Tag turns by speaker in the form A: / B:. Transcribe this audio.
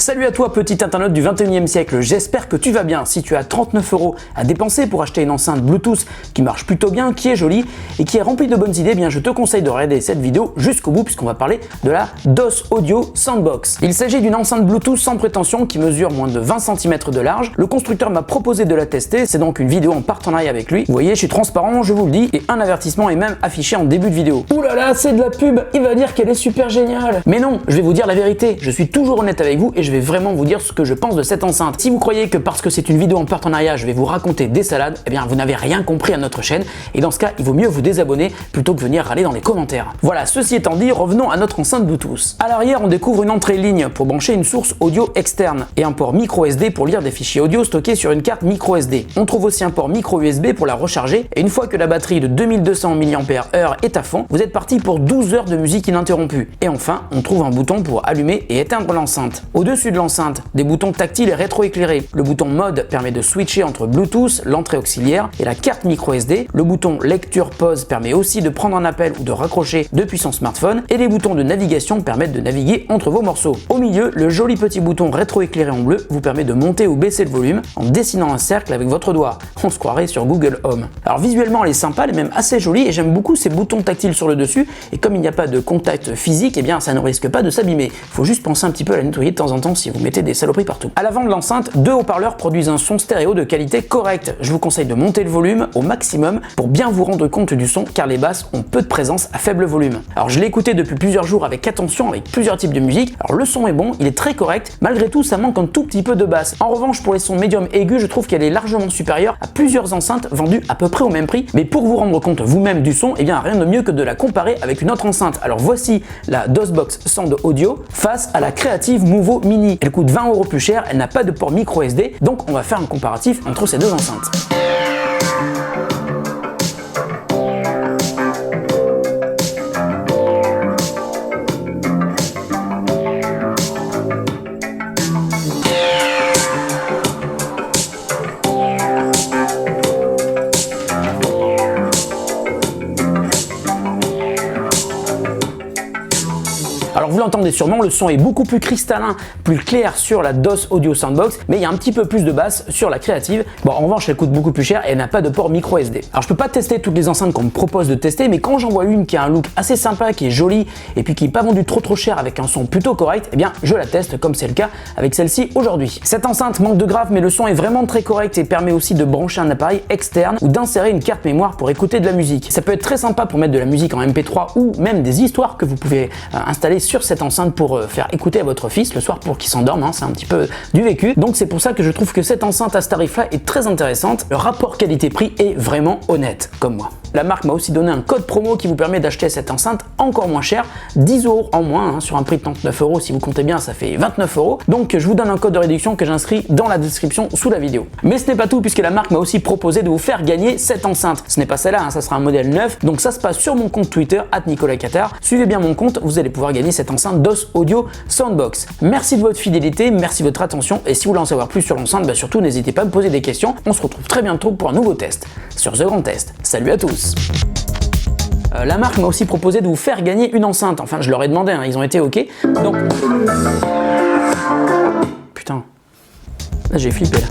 A: Salut à toi petit internaute du 21e siècle, j'espère que tu vas bien. Si tu as 39 € à dépenser pour acheter une enceinte Bluetooth qui marche plutôt bien, qui est jolie et qui est remplie de bonnes idées, bien je te conseille de regarder cette vidéo jusqu'au bout puisqu'on va parler de la DOS Audio Soundbox. Il s'agit d'une enceinte Bluetooth sans prétention qui mesure moins de 20 cm de large. Le constructeur m'a proposé de la tester, c'est donc une vidéo en partenariat avec lui. Vous voyez, je suis transparent, je vous le dis, et un avertissement est même affiché en début de vidéo. Ouh là là, c'est de la pub, il va dire qu'elle est super géniale. Mais non, je vais vous dire la vérité, je suis toujours honnête avec vous et je vais vraiment vous dire ce que je pense de cette enceinte. Si vous croyez que parce que c'est une vidéo en partenariat, je vais vous raconter des salades, eh bien vous n'avez rien compris à notre chaîne et dans ce cas, il vaut mieux vous désabonner plutôt que venir râler dans les commentaires. Voilà, ceci étant dit, revenons à notre enceinte Bluetooth. À l'arrière, on découvre une entrée ligne pour brancher une source audio externe et un port micro SD pour lire des fichiers audio stockés sur une carte micro SD. On trouve aussi un port micro USB pour la recharger et une fois que la batterie de 2200 mAh est à fond, vous êtes parti pour 12 heures de musique ininterrompue. Et enfin, on trouve un bouton pour allumer et éteindre l'enceinte. Au-dessus de l'enceinte, des boutons tactiles et rétroéclairés. Le bouton mode permet de switcher entre Bluetooth, l'entrée auxiliaire et la carte micro SD. Le bouton lecture pause permet aussi de prendre un appel ou de raccrocher depuis son smartphone et les boutons de navigation permettent de naviguer entre vos morceaux. Au milieu, le joli petit bouton rétroéclairé en bleu vous permet de monter ou baisser le volume en dessinant un cercle avec votre doigt. On se croirait sur Google Home. Alors visuellement, elle est sympa, elle est même assez jolie et j'aime beaucoup ces boutons tactiles sur le dessus et comme il n'y a pas de contact physique, eh bien ça ne risque pas de s'abîmer. Faut juste penser un petit peu à la nettoyer de temps en temps si vous mettez des saloperies partout. À l'avant de l'enceinte, deux haut-parleurs produisent un son stéréo de qualité correcte. Je vous conseille de monter le volume au maximum pour bien vous rendre compte du son car les basses ont peu de présence à faible volume. Alors je l'ai écouté depuis plusieurs jours avec attention avec plusieurs types de musique. Alors le son est bon, il est très correct. Malgré tout, ça manque un tout petit peu de basse. En revanche, pour les sons médium aigus, je trouve qu'elle est largement supérieure à plusieurs enceintes vendues à peu près au même prix. Mais pour vous rendre compte vous-même du son, eh bien rien de mieux que de la comparer avec une autre enceinte. Alors voici la DOSBox Sound Audio face à la Creative Movo Mini. Elle coûte 20 € plus cher, elle n'a pas de port micro SD, donc on va faire un comparatif entre ces deux enceintes. Alors vous l'entendez sûrement, le son est beaucoup plus cristallin, plus clair sur la DOS Audio Soundbox, mais il y a un petit peu plus de basse sur la Creative. Bon, en revanche, elle coûte beaucoup plus cher et elle n'a pas de port micro SD. Alors je peux pas tester toutes les enceintes qu'on me propose de tester, mais quand j'en vois une qui a un look assez sympa, qui est jolie et puis qui n'est pas vendue trop cher avec un son plutôt correct, eh bien je la teste comme c'est le cas avec celle-ci aujourd'hui. Cette enceinte manque de grave, mais le son est vraiment très correct et permet aussi de brancher un appareil externe ou d'insérer une carte mémoire pour écouter de la musique. Ça peut être très sympa pour mettre de la musique en MP3 ou même des histoires que vous pouvez installer sur cette enceinte pour faire écouter à votre fils le soir pour qu'il s'endorme, hein, c'est un petit peu du vécu. Donc c'est pour ça que je trouve que cette enceinte à ce tarif là est très intéressante. Le rapport qualité-prix est vraiment honnête, comme moi. La marque m'a aussi donné un code promo qui vous permet d'acheter cette enceinte encore moins cher, 10 € en moins, hein, sur un prix de 39 €, si vous comptez bien ça fait 29 €. Donc je vous donne un code de réduction que j'inscris dans la description sous la vidéo. Mais ce n'est pas tout puisque la marque m'a aussi proposé de vous faire gagner cette enceinte. Ce n'est pas celle-là, hein, ça sera un modèle neuf, donc ça se passe sur mon compte Twitter @NicolasCatar. Suivez bien mon compte, vous allez pouvoir gagner cette enceinte DOS Audio Soundbox. Merci de votre fidélité, merci de votre attention et si vous voulez en savoir plus sur l'enceinte, bah surtout n'hésitez pas à me poser des questions. On se retrouve très bientôt pour un nouveau test sur The Grand Test. Salut à tous. La marque m'a aussi proposé de vous faire gagner une enceinte. Enfin, je leur ai demandé, hein, ils ont été OK. Donc... Putain. Là, j'ai flippé là.